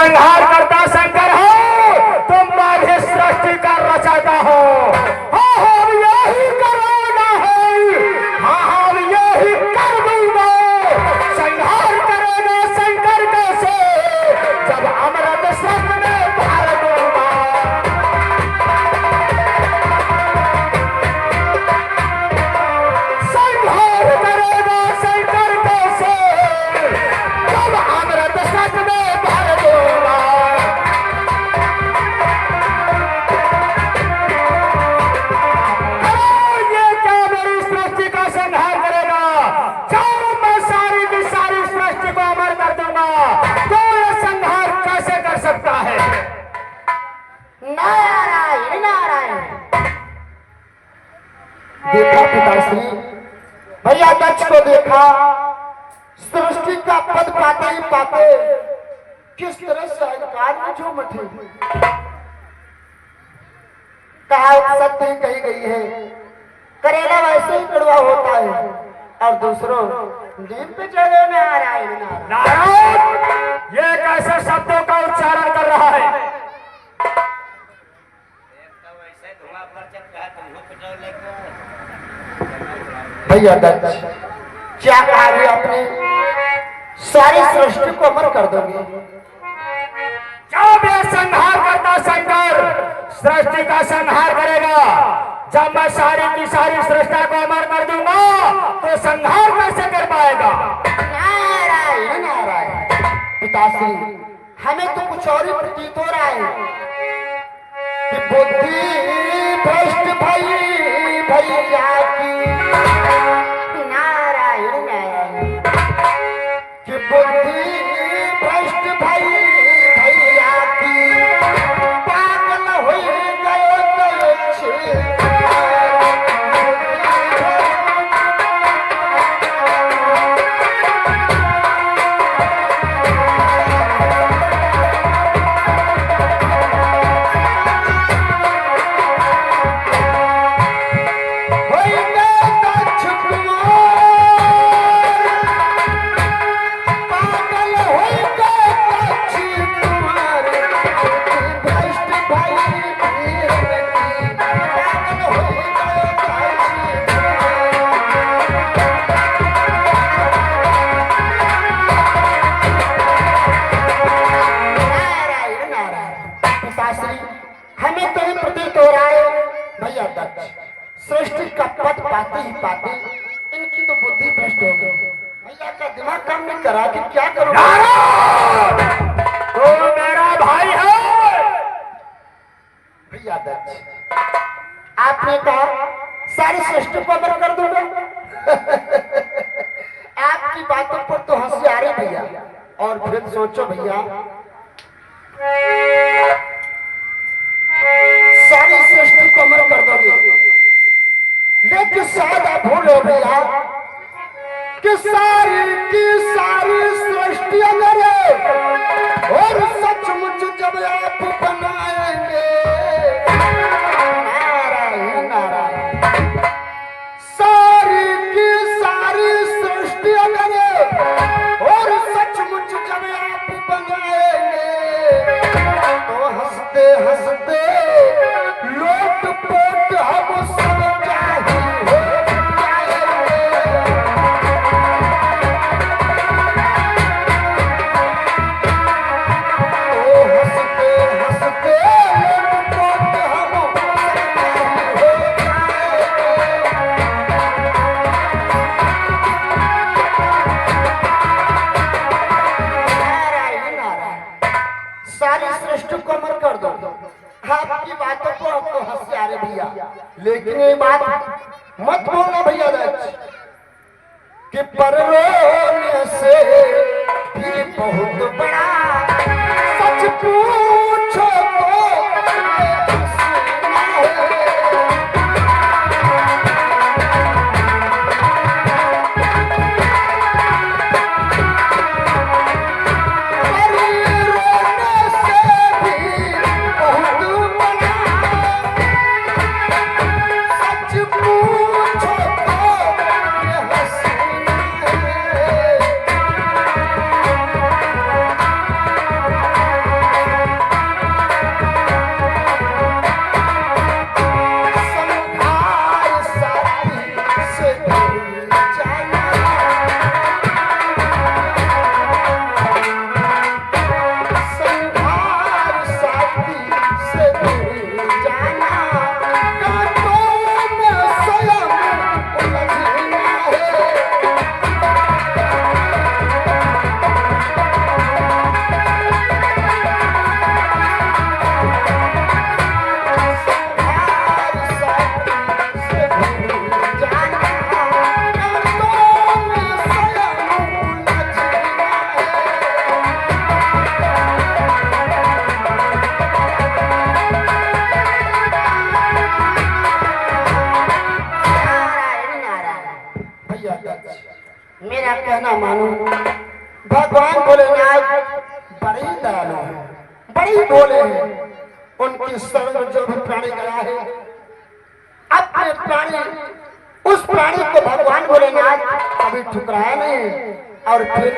संहार करता शंकर हो, तुम बाधे सृष्टि का रचाता हो। हाँ हम यही करोना है, हाँ हम यही कर दूंगा। संहार करेगा शंकर कैसे, जब अमृत सत्य में भर दूंगा। संहार करेगा शंकर कैसे, जब अमृत सत्य में भर दूंगा। ये क्या मेरी सृष्टि का संहार करेगा, जाओ मैं सारी की सारी सृष्टि को अमर कर दूंगा। तो ये संहार कैसे कर सकता है? नारायण नारायण। देखा पिताश्री, भैया दक्ष को देखा, सृष्टि का पद पाते ही पाते किस तरह से अहंकार में झूम उठे। कहा सत्य ही कही गई है, करेला वैसे ही कड़वा होता है और दूसरों नींद पे चढ़े। नारायण नारायण। नारायण, ये कैसे शब्दों का उच्चारण कर रहा है? भैया दक्ष, क्या कहा भी आपने, सारी सृष्टि को अमर कर दोगे? जब ये संहार करता शंकर सृष्टि का संहार करेगा, जब मैं सारी की सारी सृष्टि को अमर कर दूंगा, तो संहार कैसे कर पाएगा? नारायण नारायण। पिताश्री, हमें तो कुछ और ही प्रतीत हो रहा है कि बुद्धि भ्रष्ट भई भैया की। नारायण नारायण। कि बुद्धि भ्रष्ट भई भैया की, पागल हुई गए छे। हमें तो ये प्रतीत हो रहा है भैया दक्ष, सृष्टि का पद पाते ही पाते इनकी तो बुद्धि भ्रष्ट हो गई। भैया का दिमाग काम नहीं करा कि क्या करूं। तो मेरा भाई है। भैया दक्ष, आपने कहा सारी सृष्टि को अमर कर दूंगा। आपकी बातों पर तो हंसी आ रही भैया। और फिर सोचो भैया, सारी सृष्टि को अमर कर दोगे, लेकिन शायद आप भूलो भैया कि सारी की सारी सृष्टि अमर है और सचमुच जब आप बनाएंगे। नारायण नारायण। सारी की सारी सृष्टि अमर है और सचमुच जब आप बनाएंगे, तो हंसते हंसते लोट पोट हम सब जाहि हो जाएंगे। तो हंसते हंसते लोट पोट हम सब जाहि हो जाएंगे। नारायण नारायण। सारी सृष्टि को अमर कर दो। आपकी बातों को आपको हंसी आ रही भैया, लेकिन ये बात मत बोलना भैया दक्ष कि पर रोने से भी बहुत बड़ा सच पूछो तो हंसना है। मानो। भगवान भोलेनाथ बड़े ही दयालु हैं, बड़े ही भोले हैं। उनकी शरण में जो भी प्राणी गया है, अपने प्राणी उस प्राणी को भगवान भोलेनाथ कभी ठुकराया नहीं। और फिर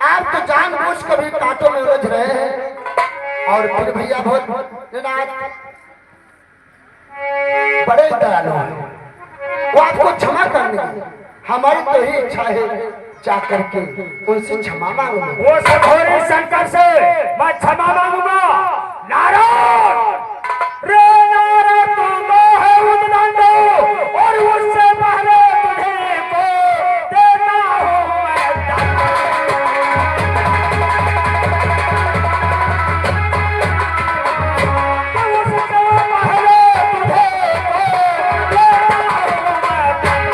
आप तो जानबूझ कभी कांटों में उलझ रहे हैं, और फिर भैया भोलेनाथ बड़े दयालु हैं, वो आपको क्षमा करने की हमारी तो ही इच्छा है, जाकर के उनसे क्षमा मांगो। वो सखोरी शंकर से मैं क्षमा मांगूंगा। नारायण रे नारायण तुम है उद्दंड, और उससे पहले तुझे को देता हूं मैं दंड। उससे पहले तुझे को देता हूं मैं दंड।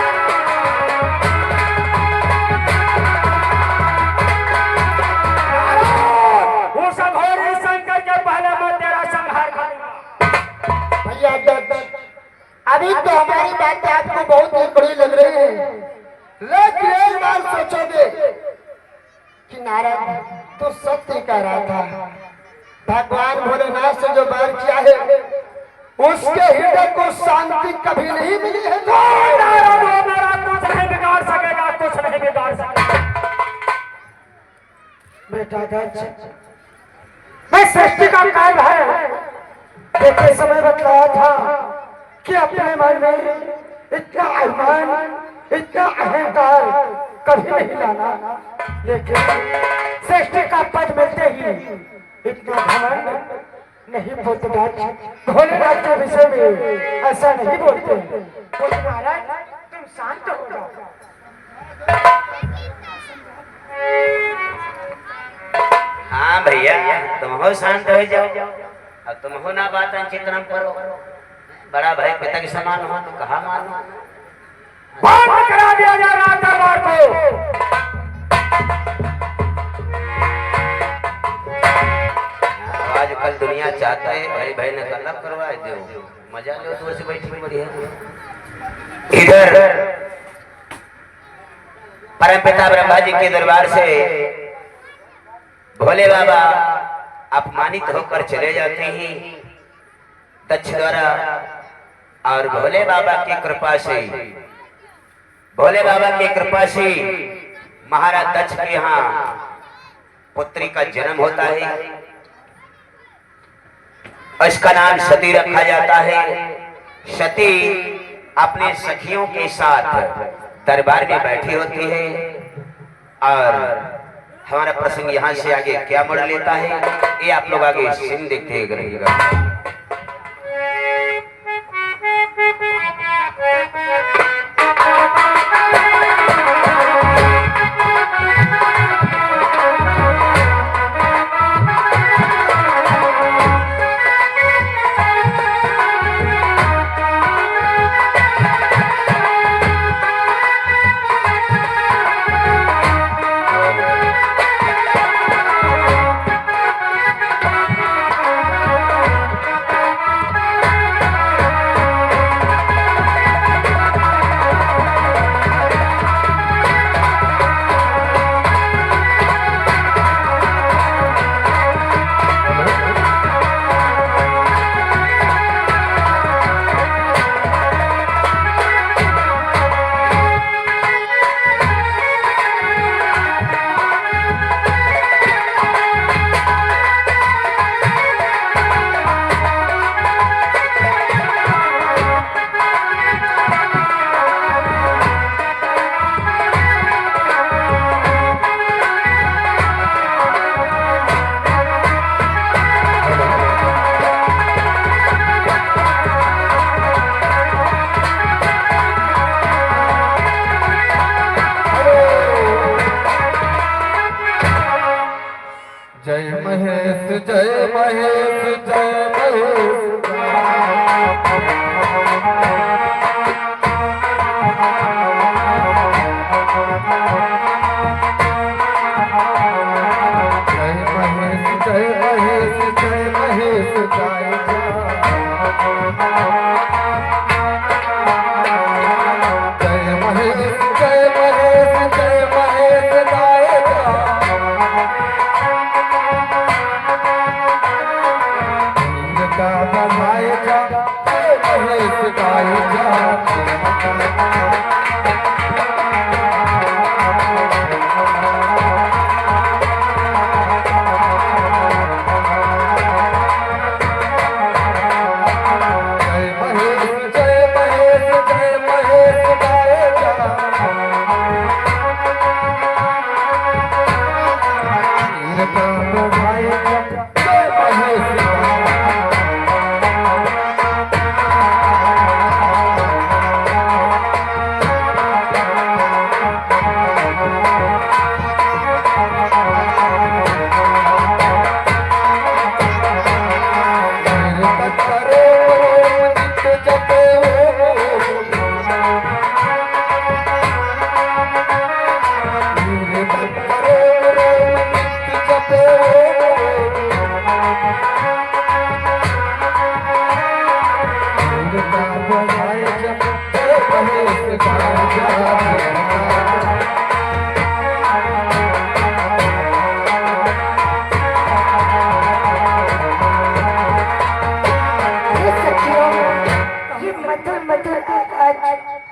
उस अघोरी शंकर के पहले मैं तेरा संहार करूंगा। भैया अभी तो हमारी बातें आपको बहुत ही बड़ी लग रही है, लेकिन एक बार सोचोगे कि नारायण तो सत्य कह रहा था। भगवान भोलेनाथ से जो बैर किया है, उसके हृदय को शांति कभी नहीं मिली है। नारायण वो मेरा कुछ नहीं बिगाड़ सकेगा, कुछ नहीं बिगाड़ सकेगा। बेटा दक्ष, मैं सृष्टि का काल है, देखते समय बतलाया था कि अपने मन में इतना अभिमान, इतना अहंकार कभी नहीं लाना, लेकिन सृष्टि का पद मिलते ही इतना घमंड नहीं बोलते। दक्ष, भोलेनाथ के विषय में ऐसा नहीं बोलते। बोलते महाराज तुम शांत हो जाओ। हाँ भैया, तुम हो शांत हो जाओ। अब तुम हो ना बात चिंतन करो। बड़ा भाई पिता के समान हो तो कहा मानो। बंद करा दिया जा रहा दरबार को। आजकल दुनिया चाहता है भाई भाई ने कलम करवा दो, मजा लो तो ऐसे बैठी बढ़िया। इधर परमपिता ब्रह्मा जी के दरबार से भोले बाबा अपमानित होकर चले जाते हैं दक्ष द्वारा, और भोले बाबा की कृपा से महाराज दक्ष के यहाँ पुत्री का जन्म होता है। इसका नाम सती रखा जाता है। सती अपने सखियों के साथ दरबार में बैठी होती है, और हमारा प्रसंग यहाँ से आगे क्या मोड़ लेता है, ये आप लोग आगे सीन देखते रहिएगा। जय महेश जय का बढ़ाए जा महेश गाए जा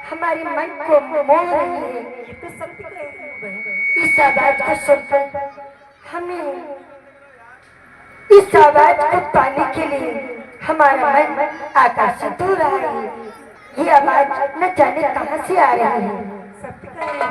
हमारी मन को मोह रही है। ये तो सत्य कह रही है बहन। इस आवाज को सुनकर हमें इस आवाज को पाने के लिए हमारा मन आकर्षित हो रहा है। ये आवाज न जाने कहां से आ रही है। सत्य कह रही है।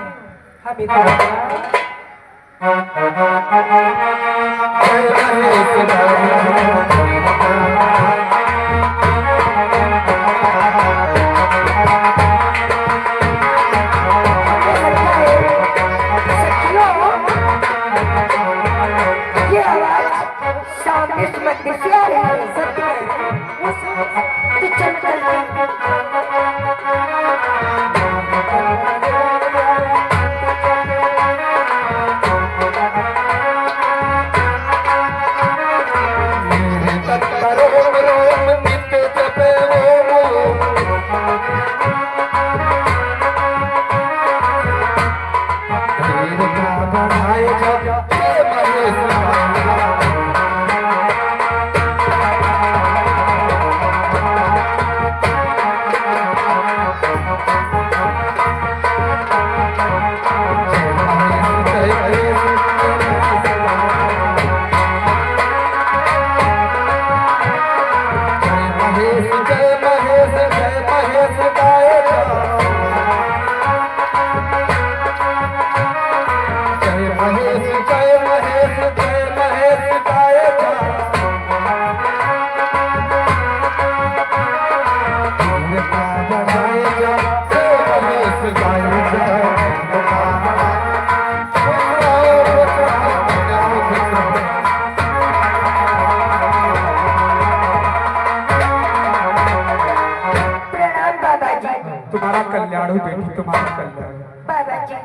तुम्हारा कल्याण हो बेटी, तुम्हारा कल्याण। बाबा जी,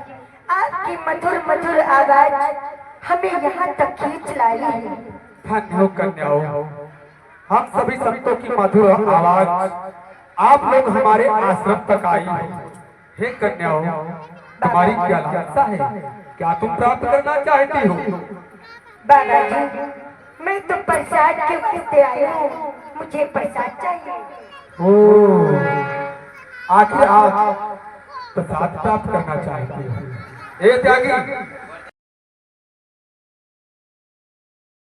आपकी मधुर मधुर आवाज हमें यहाँ तक खींच लाई है। धन्य हो कन्याओं, हम सभी संतों की मधुर आवाज आप लोग हमारे आश्रम तक आई है। हे कन्याओं, तुम्हारी क्या लालसा है? क्या तुम प्राप्त करना चाहती हो? बाबा जी, मैं तो प्रसाद के वास्ते आई हूँ, मुझे प्रसाद चाहिए। आखिर आप प्रसाद प्राप्त करना चाहती हो? ए त्यागी,